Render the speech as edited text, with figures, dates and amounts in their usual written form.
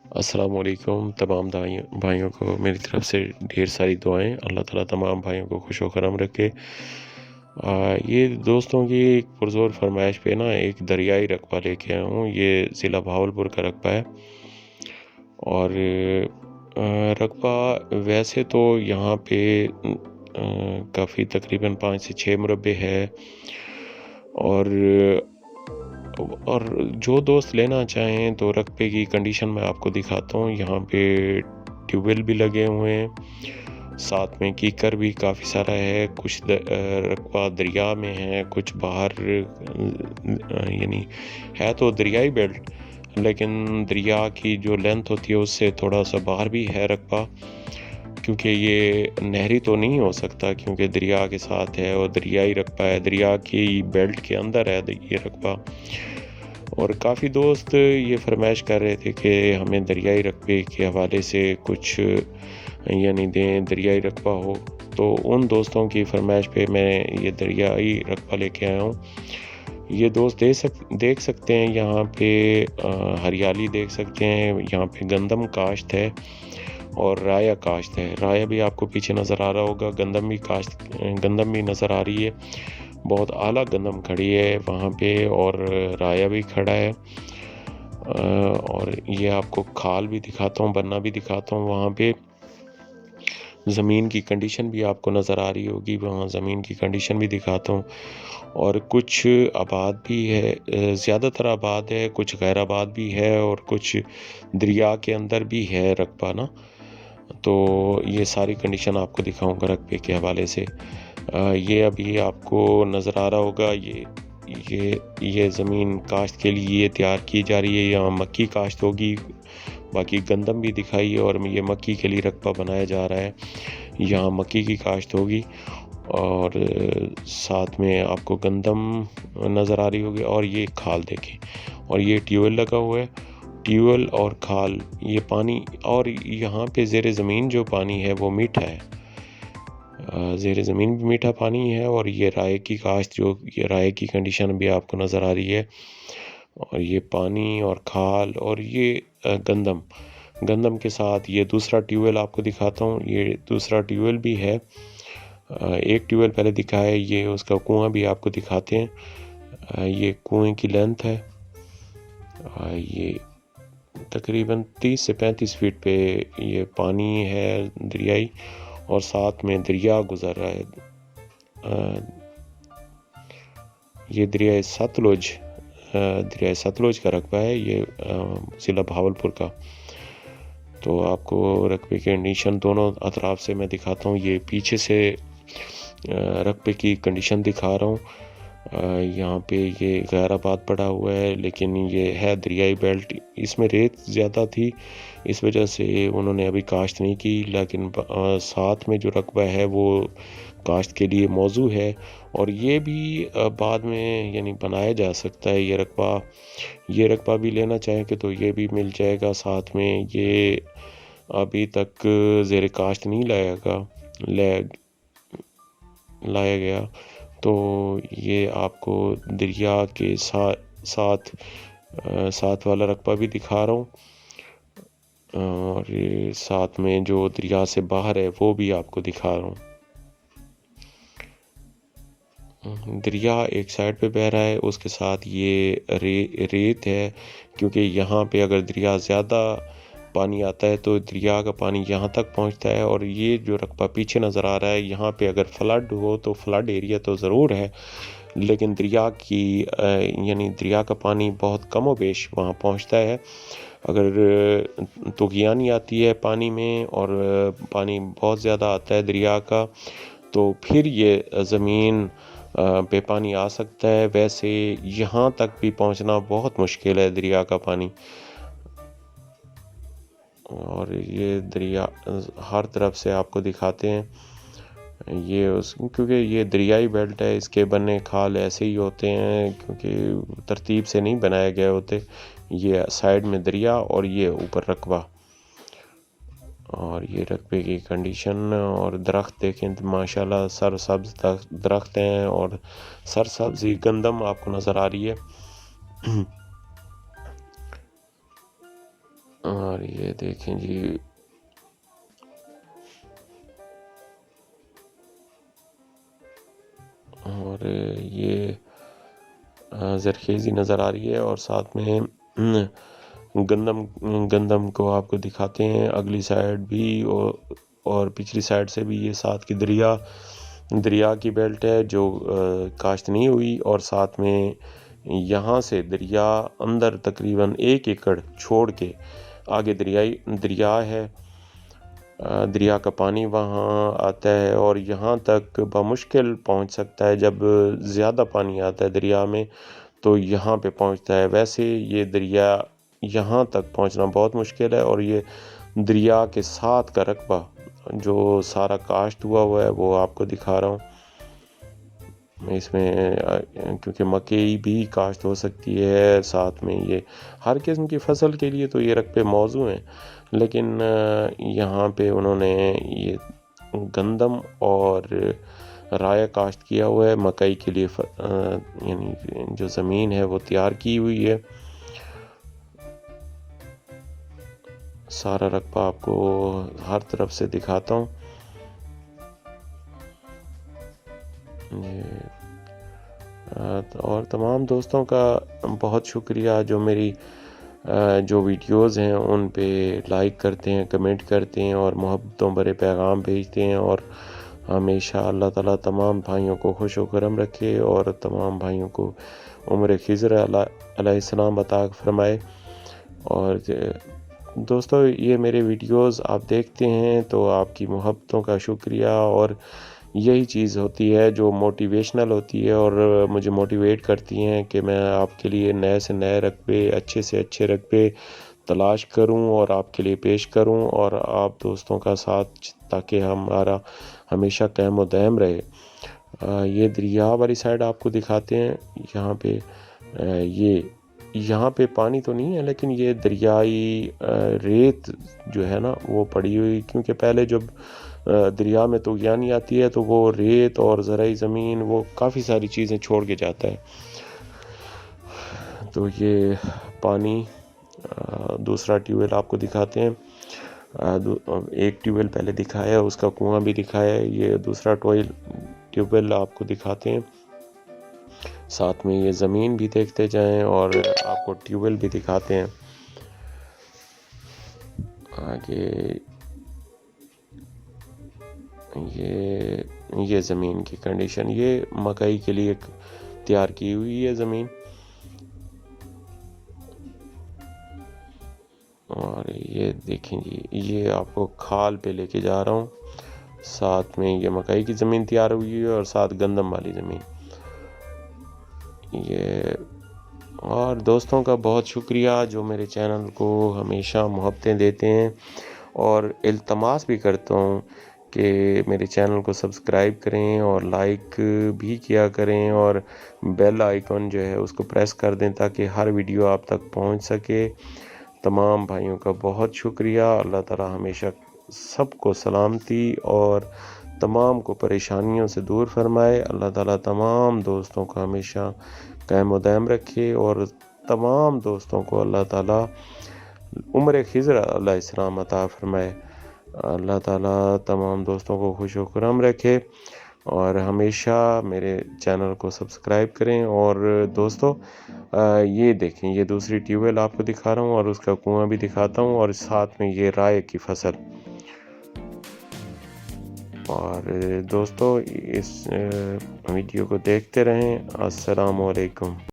السلام علیکم تمام بھائیوں کو میری طرف سے ڈھیر ساری دعائیں۔ اللہ تعالیٰ تمام بھائیوں کو خوش و خرم رکھے۔ یہ دوستوں کی ایک پرزور فرمائش پہ نا ایک دریائی رقبہ لے کے آیا ہوں۔ یہ ضلع بہاولپور کا رقبہ ہے، اور رقبہ ویسے تو یہاں پہ کافی تقریباً 5 سے 6 مربع ہے، اور جو دوست لینا چاہیں تو رقبے کی کنڈیشن میں آپ کو دکھاتا ہوں۔ یہاں پہ ٹیوب ویل بھی لگے ہوئے ہیں، ساتھ میں کیکر بھی کافی سارا ہے۔ کچھ رقبہ دریا میں ہے، کچھ باہر، یعنی ہے تو دریائی بیلٹ، لیکن دریا کی جو لینتھ ہوتی ہے اس سے تھوڑا سا باہر بھی ہے رقبہ، کیونکہ یہ نہری تو نہیں ہو سکتا کیونکہ دریا کے ساتھ ہے، اور دریائی رقبہ ہے، دریا کی بیلٹ کے اندر ہے یہ رقبہ۔ اور کافی دوست یہ فرمائش کر رہے تھے کہ ہمیں دریائی رقبے کے حوالے سے کچھ یعنی دیں، دریائی رقبہ ہو، تو ان دوستوں کی فرمائش پہ میں یہ دریائی رقبہ لے کے آیا ہوں۔ یہ دوست دیکھ سکتے ہیں یہاں پہ ہریالی دیکھ سکتے ہیں، یہاں پہ گندم کاشت ہے اور رایا کاشت ہے۔ رایا بھی آپ کو پیچھے نظر آ رہا ہوگا، گندم بھی نظر آ رہی ہے، بہت اعلیٰ گندم کھڑی ہے وہاں پہ، اور رایا بھی کھڑا ہے۔ اور یہ آپ کو کھال بھی دکھاتا ہوں، بننا بھی دکھاتا ہوں۔ وہاں پہ زمین کی کنڈیشن بھی آپ کو نظر آ رہی ہوگی، وہاں زمین کی کنڈیشن بھی دکھاتا ہوں۔ اور کچھ آباد بھی ہے، زیادہ تر آباد ہے، کچھ غیر آباد بھی ہے، اور کچھ دریا کے اندر بھی ہے رقبہ نا۔ تو یہ ساری کنڈیشن آپ کو دکھاؤں گا رقبے کے حوالے سے۔ یہ ابھی آپ کو نظر آ رہا ہوگا، یہ زمین کاشت کے لیے یہ تیار کی جا رہی ہے۔ یہاں مکی کاشت ہوگی، باقی گندم بھی دکھائی ہے، اور یہ مکی کے لیے رقبہ بنایا جا رہا ہے۔ یہاں مکی کی کاشت ہوگی، اور ساتھ میں آپ کو گندم نظر آ رہی ہوگی، اور یہ کھال دیکھیں، اور یہ ٹیوب ویل لگا ہوا ہے۔ ٹیوب ویل اور کھال، یہ پانی، اور یہاں پہ زیر زمین جو پانی ہے وہ میٹھا ہے، زیر زمین بھی میٹھا پانی ہے۔ اور یہ رائے کی کاشت، یہ رائے کی کنڈیشن بھی آپ کو نظر آ رہی ہے، اور یہ پانی اور کھال، اور یہ گندم کے ساتھ یہ دوسرا ٹیوب ویل آپ کو دکھاتا ہوں۔ یہ دوسرا ٹیوب ویل بھی ہے، ایک ٹیوب ویل پہلے دکھایا ہے، یہ اس کا کنواں بھی آپ کو دکھاتے ہیں۔ یہ کنویں کی لینتھ ہے، یہ تقریباً 30 سے 35 فٹ پہ یہ پانی ہے دریائی، اور ساتھ میں دریا گزر رہا ہے۔ یہ دریائے ستلج کا رقبہ ہے، یہ ضلع بہاولپور کا۔ تو آپ کو رقبے کے کنڈیشن دونوں اطراف سے میں دکھاتا ہوں۔ یہ پیچھے سے رقبے کی کنڈیشن دکھا رہا ہوں۔ یہاں پہ یہ غیر آباد پڑا ہوا ہے، لیکن یہ ہے دریائی بیلٹ۔ اس میں ریت زیادہ تھی، اس وجہ سے انہوں نے ابھی کاشت نہیں کی، لیکن ساتھ میں جو رقبہ ہے وہ کاشت کے لیے موزوں ہے، اور یہ بھی بعد میں یعنی بنایا جا سکتا ہے۔ یہ رقبہ بھی لینا چاہیں کہ تو یہ بھی مل جائے گا ساتھ میں۔ یہ ابھی تک زیر کاشت نہیں لایا گیا، تو یہ آپ کو دریا کے ساتھ والا رقبہ بھی دکھا رہا ہوں، اور یہ ساتھ میں جو دریا سے باہر ہے وہ بھی آپ کو دکھا رہا ہوں۔ دریا ایک سائڈ پہ بہہ رہا ہے، اس کے ساتھ یہ ریت ہے، کیونکہ یہاں پہ اگر دریا زیادہ پانی آتا ہے تو دریا کا پانی یہاں تک پہنچتا ہے۔ اور یہ جو رقبہ پیچھے نظر آ رہا ہے، یہاں پہ اگر فلڈ ہو تو فلڈ ایریا تو ضرور ہے، لیکن دریا کا پانی بہت کم و بیش وہاں پہنچتا ہے۔ اگر طوفان آتی ہے پانی میں، اور پانی بہت زیادہ آتا ہے دریا کا، تو پھر یہ زمین پہ پانی آ سکتا ہے۔ ویسے یہاں تک بھی پہنچنا بہت مشکل ہے دریا کا پانی، اور یہ دریا ہر طرف سے آپ کو دکھاتے ہیں۔ کیونکہ یہ دریائی بیلٹ ہے، اس کے بننے کھال ایسے ہی ہوتے ہیں، کیونکہ ترتیب سے نہیں بنائے گئے ہوتے۔ یہ سائیڈ میں دریا، اور یہ اوپر رقبہ، اور یہ رقبے کی کنڈیشن۔ اور درخت دیکھیں تو ماشاءاللہ سرسبز درخت ہیں، اور سرسبزی گندم آپ کو نظر آ رہی ہے۔ اور یہ دیکھیں جی اور یہ زرخیزی نظر آ رہی ہے، اور ساتھ میں گندم کو آپ کو دکھاتے ہیں اگلی سائڈ بھی، اور پچھلی سائڈ سے بھی. یہ ساتھ کی دریا کی بیلٹ ہے جو کاشت نہیں ہوئی، اور ساتھ میں یہاں سے دریا اندر تقریباً 1 ایکڑ چھوڑ کے آگے دریا ہے. دریا کا پانی وہاں آتا ہے اور یہاں تک بمشکل پہنچ سکتا ہے. جب زیادہ پانی آتا ہے دریا میں تو یہاں پہ پہنچتا ہے. ویسے یہ دریا یہاں تک پہنچنا بہت مشکل ہے، اور یہ دریا کے ساتھ کا رقبہ جو سارا کاشت ہوا ہے وہ آپ کو دکھا رہا ہوں. اس میں کیونکہ مکئی بھی کاشت ہو سکتی ہے، ساتھ میں یہ ہر قسم کی فصل کے لیے تو یہ رقبے موزوں ہیں، لیکن یہاں پہ انہوں نے یہ گندم اور رائے کاشت کیا ہوا ہے. مکئی کے لیے یعنی جو زمین ہے وہ تیار کی ہوئی ہے. سارا رقبہ آپ کو ہر طرف سے دکھاتا ہوں. اور تمام دوستوں کا بہت شکریہ جو میری جو ویڈیوز ہیں ان پہ لائک کرتے ہیں، کمنٹ کرتے ہیں اور محبتوں بھرے پیغام بھیجتے ہیں. اور ہمیشہ اللہ تعالیٰ تمام بھائیوں کو خوش و کرم رکھے اور تمام بھائیوں کو عمر خضر علیہ السلام عطا فرمائے. اور دوستو یہ میرے ویڈیوز آپ دیکھتے ہیں تو آپ کی محبتوں کا شکریہ، اور یہی چیز ہوتی ہے جو موٹیویشنل ہوتی ہے اور مجھے موٹیویٹ کرتی ہیں کہ میں آپ کے لیے نئے سے نئے رقبے، اچھے سے اچھے رقبے تلاش کروں اور آپ کے لیے پیش کروں، اور آپ دوستوں کا ساتھ تاکہ ہمارا ہمیشہ قائم و دائم رہے. یہ دریا والی سائڈ آپ کو دکھاتے ہیں. یہاں پہ پانی تو نہیں ہے، لیکن یہ دریائی ریت جو ہے نا وہ پڑی ہوئی، کیونکہ پہلے جب دریا میں طوفانی آتی ہے تو وہ ریت اور زرعی زمین وہ کافی ساری چیزیں چھوڑ کے جاتا ہے. تو یہ پانی دوسرا ٹیوب ویل آپ کو دکھاتے ہیں. ایک ٹیوب ویل پہلے دکھایا، اس کا کنواں بھی دکھایا. یہ دوسرا ٹیوب ویل آپ کو دکھاتے ہیں. ساتھ میں یہ زمین بھی دیکھتے جائیں اور آپ کو ٹیوب ویل بھی دکھاتے ہیں. آگے یہ زمین کی کنڈیشن، یہ مکئی کے لیے تیار کی ہوئی ہے زمین. اور یہ دیکھیں جی، یہ آپ کو کھال پہ لے کے جا رہا ہوں. ساتھ میں یہ مکئی کی زمین تیار ہوئی ہے اور ساتھ گندم والی زمین. اور دوستوں کا بہت شکریہ جو میرے چینل کو ہمیشہ محبتیں دیتے ہیں، اور التماس بھی کرتا ہوں کہ میرے چینل کو سبسکرائب کریں اور لائک بھی کیا کریں، اور بیل آئیکن جو ہے اس کو پریس کر دیں تاکہ ہر ویڈیو آپ تک پہنچ سکے. تمام بھائیوں کا بہت شکریہ. اللہ تعالیٰ ہمیشہ سب کو سلامتی اور تمام کو پریشانیوں سے دور فرمائے. اللہ تعالیٰ تمام دوستوں کو ہمیشہ قائم و دائم رکھے، اور تمام دوستوں کو اللہ تعالیٰ عمر خضر علیہ السلام عطا فرمائے. اللہ تعالیٰ تمام دوستوں کو خوش و خرم رکھے، اور ہمیشہ میرے چینل کو سبسکرائب کریں. اور دوستو یہ دیکھیں، یہ دوسری ٹیوب ویل آپ کو دکھا رہا ہوں اور اس کا کنواں بھی دکھاتا ہوں، اور ساتھ میں یہ رائے کی فصل. اور دوستو اس ویڈیو کو دیکھتے رہیں. السلام علیکم.